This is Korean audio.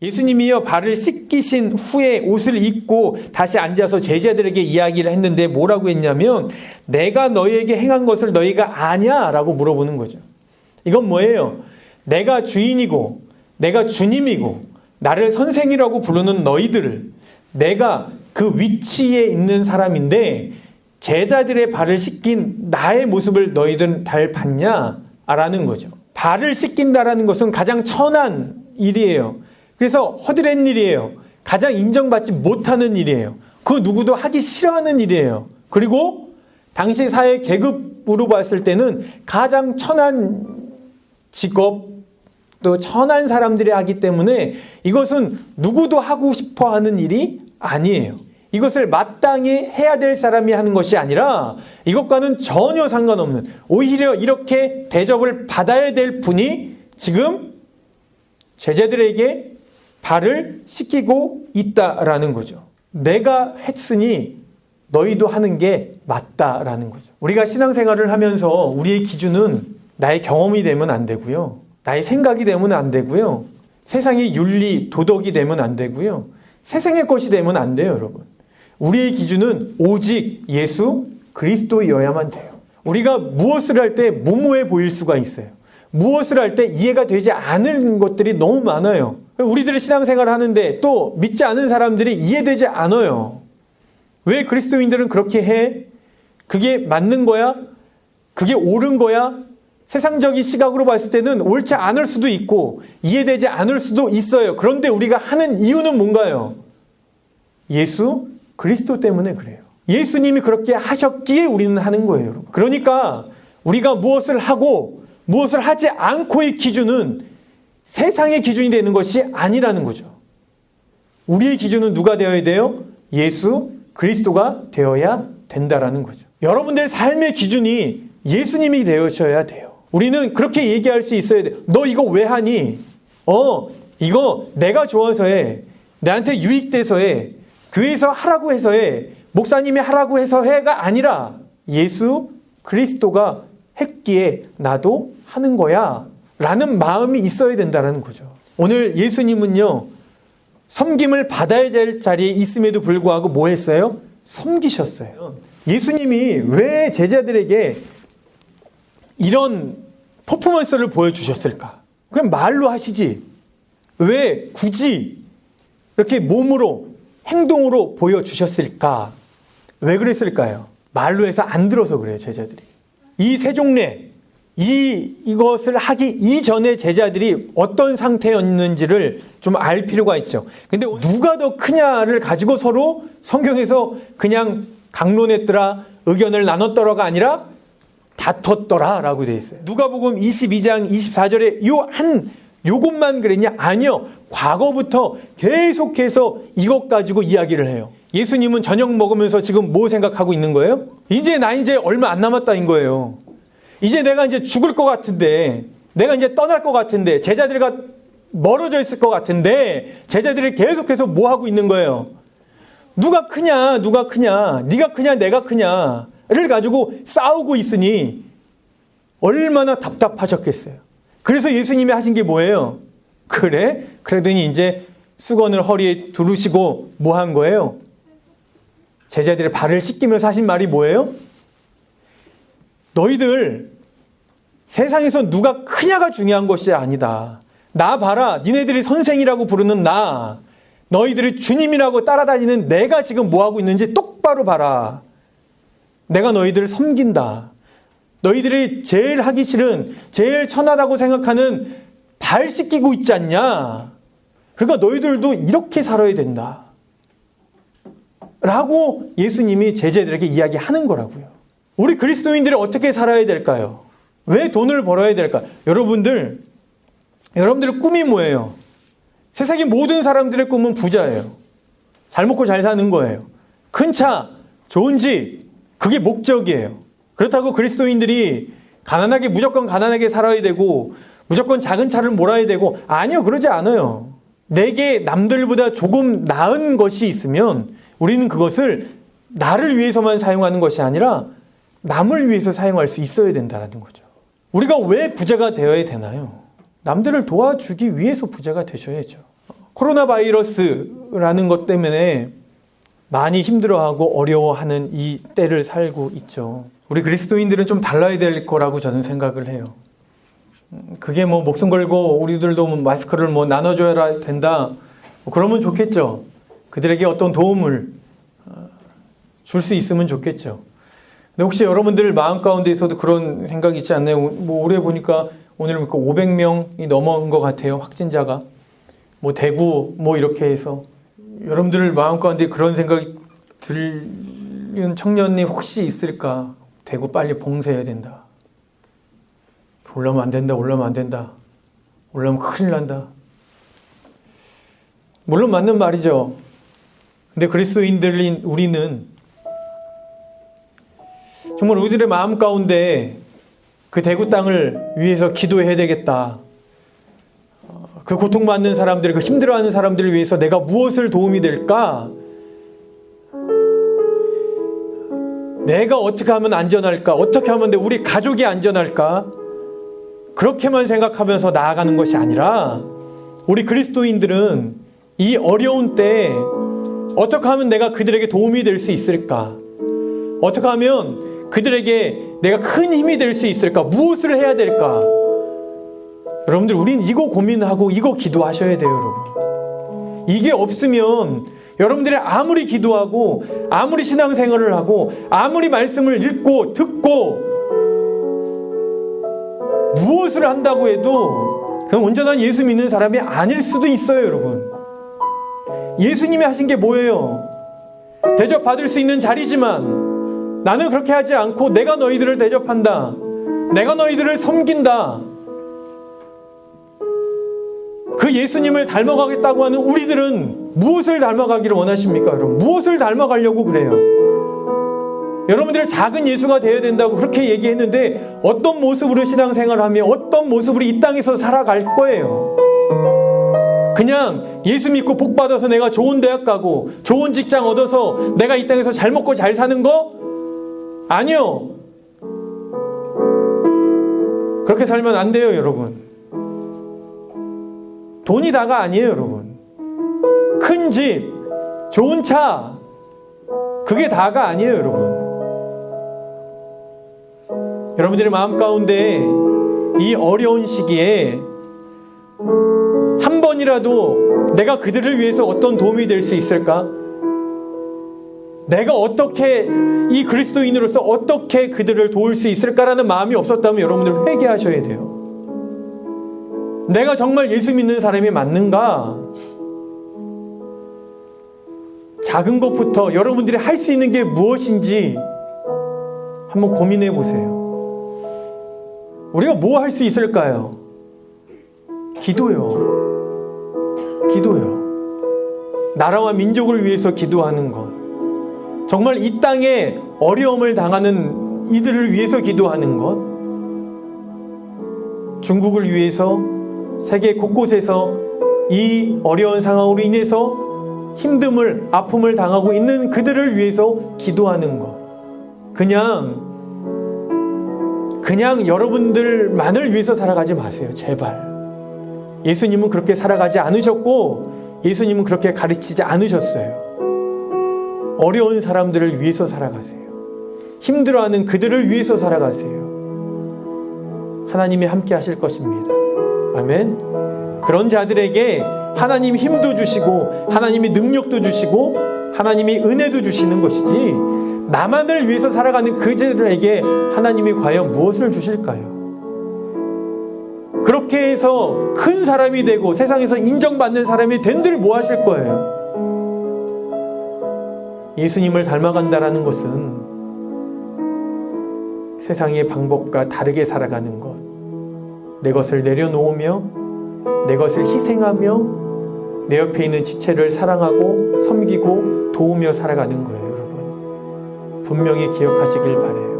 예수님이요 발을 씻기신 후에 옷을 입고 다시 앉아서 제자들에게 이야기를 했는데 뭐라고 했냐면 내가 너희에게 행한 것을 너희가 아냐? 라고 물어보는 거죠. 이건 뭐예요? 내가 주인이고 내가 주님이고 나를 선생이라고 부르는 너희들을 내가 그 위치에 있는 사람인데 제자들의 발을 씻긴 나의 모습을 너희들은 잘 봤냐? 라는 거죠. 발을 씻긴다라는 것은 가장 천한 일이에요. 그래서 허드렛 일이에요. 가장 인정받지 못하는 일이에요. 그 누구도 하기 싫어하는 일이에요. 그리고 당시 사회 계급으로 봤을 때는 가장 천한 직업, 또 천한 사람들이 하기 때문에 이것은 누구도 하고 싶어 하는 일이 아니에요. 이것을 마땅히 해야 될 사람이 하는 것이 아니라 이것과는 전혀 상관없는, 오히려 이렇게 대접을 받아야 될 분이 지금 제자들에게 발을 씻기고 있다라는 거죠. 내가 했으니 너희도 하는 게 맞다라는 거죠. 우리가 신앙생활을 하면서 우리의 기준은 나의 경험이 되면 안 되고요. 나의 생각이 되면 안 되고요. 세상의 윤리, 도덕이 되면 안 되고요. 세상의 것이 되면 안 돼요, 여러분. 우리의 기준은 오직 예수 그리스도여야만 돼요. 우리가 무엇을 할 때 무모해 보일 수가 있어요. 무엇을 할 때 이해가 되지 않은 것들이 너무 많아요. 우리들이 신앙생활을 하는데 또 믿지 않은 사람들이 이해되지 않아요. 왜 그리스도인들은 그렇게 해? 그게 맞는 거야? 그게 옳은 거야? 세상적인 시각으로 봤을 때는 옳지 않을 수도 있고 이해되지 않을 수도 있어요. 그런데 우리가 하는 이유는 뭔가요? 예수 그리스도 때문에 그래요. 예수님이 그렇게 하셨기에 우리는 하는 거예요, 여러분. 그러니까 우리가 무엇을 하고 무엇을 하지 않고의 기준은 세상의 기준이 되는 것이 아니라는 거죠. 우리의 기준은 누가 되어야 돼요? 예수 그리스도가 되어야 된다라는 거죠. 여러분들의 삶의 기준이 예수님이 되셔야 돼요. 우리는 그렇게 얘기할 수 있어야 돼요. 너 이거 왜 하니? 이거 내가 좋아서 해. 나한테 유익돼서 해. 교회에서 하라고 해서 해. 목사님이 하라고 해서 해가 아니라 예수 그리스도가 했기에 나도 하는 거야 라는 마음이 있어야 된다는 거죠. 오늘 예수님은요 섬김을 받아야 될 자리에 있음에도 불구하고 뭐 했어요? 섬기셨어요. 예수님이 왜 제자들에게 이런 퍼포먼스를 보여주셨을까? 그냥 말로 하시지 왜 굳이 이렇게 몸으로 행동으로 보여주셨을까? 왜 그랬을까요? 말로 해서 안 들어서 그래요, 제자들이. 이 세종례, 이것을 하기 이전에 제자들이 어떤 상태였는지를 좀 알 필요가 있죠. 근데 누가 더 크냐를 가지고 서로 성경에서 그냥 강론했더라, 의견을 나눴더라가 아니라 다퉜더라 라고 되어 있어요. 누가복음 22장 24절에 요것만 그랬냐? 아니요. 과거부터 계속해서 이것 가지고 이야기를 해요. 예수님은 저녁 먹으면서 지금 뭐 생각하고 있는 거예요? 이제 얼마 안 남았다인 거예요. 이제 내가 이제 죽을 것 같은데, 내가 이제 떠날 것 같은데, 제자들과 멀어져 있을 것 같은데, 제자들이 계속해서 뭐 하고 있는 거예요? 누가 크냐, 네가 크냐, 내가 크냐를 가지고 싸우고 있으니 얼마나 답답하셨겠어요. 그래서 예수님이 하신 게 뭐예요? 그러더니 이제 수건을 허리에 두르시고 뭐 한 거예요? 제자들의 발을 씻기면서 하신 말이 뭐예요? 너희들 세상에서 누가 크냐가 중요한 것이 아니다. 나 봐라. 니네들이 선생이라고 부르는 나, 너희들이 주님이라고 따라다니는 내가 지금 뭐 하고 있는지 똑바로 봐라. 내가 너희들을 섬긴다. 너희들이 제일 하기 싫은, 제일 천하다고 생각하는 발 씻기고 있지 않냐? 그러니까 너희들도 이렇게 살아야 된다 라고 예수님이 제자들에게 이야기하는 거라고요. 우리 그리스도인들이 어떻게 살아야 될까요? 왜 돈을 벌어야 될까요? 여러분들의 꿈이 뭐예요? 세상의 모든 사람들의 꿈은 부자예요. 잘 먹고 잘 사는 거예요. 큰 차, 좋은 집, 그게 목적이에요. 그렇다고 그리스도인들이 무조건 가난하게 살아야 되고 무조건 작은 차를 몰아야 되고, 아니요, 그러지 않아요. 내게 남들보다 조금 나은 것이 있으면 우리는 그것을 나를 위해서만 사용하는 것이 아니라 남을 위해서 사용할 수 있어야 된다는 거죠. 우리가 왜 부자가 되어야 되나요? 남들을 도와주기 위해서 부자가 되셔야죠. 코로나 바이러스라는 것 때문에 많이 힘들어하고 어려워하는 이 때를 살고 있죠. 우리 그리스도인들은 좀 달라야 될 거라고 저는 생각을 해요. 그게 뭐 목숨 걸고 우리들도 뭐 마스크를 뭐 나눠줘야 된다. 그러면 좋겠죠. 그들에게 어떤 도움을 줄 수 있으면 좋겠죠. 근데 혹시 여러분들 마음 가운데에서도 그런 생각이 있지 않나요? 뭐 올해 보니까 오늘 500명이 넘어온 것 같아요. 확진자가. 뭐 대구 뭐 이렇게 해서 여러분들 마음 가운데 그런 생각이 들는 청년이 혹시 있을까? 대구 빨리 봉쇄해야 된다. 올라오면 안 된다. 올라오면 안 된다. 올라오면 큰일 난다. 물론 맞는 말이죠. 근데 그리스도인들인 우리는 정말 우리들의 마음 가운데 그 대구 땅을 위해서 기도해야 되겠다. 그 고통받는 사람들, 그 힘들어하는 사람들을 위해서 내가 무엇을 도움이 될까? 내가 어떻게 하면 안전할까? 어떻게 하면 우리 가족이 안전할까? 그렇게만 생각하면서 나아가는 것이 아니라 우리 그리스도인들은 이 어려운 때에 어떻게 하면 내가 그들에게 도움이 될 수 있을까? 어떻게 하면 그들에게 내가 큰 힘이 될 수 있을까? 무엇을 해야 될까? 여러분들 우린 이거 고민하고 이거 기도하셔야 돼요, 여러분. 이게 없으면 여러분들이 아무리 기도하고 아무리 신앙생활을 하고 아무리 말씀을 읽고 듣고 무엇을 한다고 해도 그건 온전한 예수 믿는 사람이 아닐 수도 있어요, 여러분. 예수님이 하신 게 뭐예요? 대접받을 수 있는 자리지만 나는 그렇게 하지 않고 내가 너희들을 대접한다. 내가 너희들을 섬긴다. 그 예수님을 닮아가겠다고 하는 우리들은 무엇을 닮아가기를 원하십니까, 여러분? 무엇을 닮아가려고 그래요? 여러분들의 작은 예수가 되어야 된다고 그렇게 얘기했는데 어떤 모습으로 신앙생활하며 어떤 모습으로 이 땅에서 살아갈 거예요? 그냥 예수 믿고 복 받아서 내가 좋은 대학 가고 좋은 직장 얻어서 내가 이 땅에서 잘 먹고 잘 사는 거? 아니요. 그렇게 살면 안 돼요, 여러분. 돈이 다가 아니에요, 여러분. 큰 집, 좋은 차, 그게 다가 아니에요, 여러분. 여러분들의 마음 가운데 이 어려운 시기에 한 번이라도 내가 그들을 위해서 어떤 도움이 될 수 있을까? 내가 어떻게 이 그리스도인으로서 어떻게 그들을 도울 수 있을까라는 마음이 없었다면 여러분들 회개하셔야 돼요. 내가 정말 예수 믿는 사람이 맞는가? 작은 것부터 여러분들이 할 수 있는 게 무엇인지 한번 고민해 보세요. 우리가 뭐 할 수 있을까요? 기도요. 나라와 민족을 위해서 기도하는 것. 정말 이 땅에 어려움을 당하는 이들을 위해서 기도하는 것. 중국을 위해서 세계 곳곳에서 이 어려운 상황으로 인해서 힘듦을, 아픔을 당하고 있는 그들을 위해서 기도하는 것. 그냥 여러분들만을 위해서 살아가지 마세요. 제발. 예수님은 그렇게 살아가지 않으셨고 예수님은 그렇게 가르치지 않으셨어요. 어려운 사람들을 위해서 살아가세요. 힘들어하는 그들을 위해서 살아가세요. 하나님이 함께 하실 것입니다. 아멘. 그런 자들에게 하나님이 힘도 주시고 하나님이 능력도 주시고 하나님이 은혜도 주시는 것이지 나만을 위해서 살아가는 그들에게 하나님이 과연 무엇을 주실까요? 그렇게 해서 큰 사람이 되고 세상에서 인정받는 사람이 된들 뭐 하실 거예요? 예수님을 닮아간다라는 것은 세상의 방법과 다르게 살아가는 것, 내 것을 내려놓으며 내 것을 희생하며 내 옆에 있는 지체를 사랑하고 섬기고 도우며 살아가는 거예요, 여러분. 분명히 기억하시길 바라요.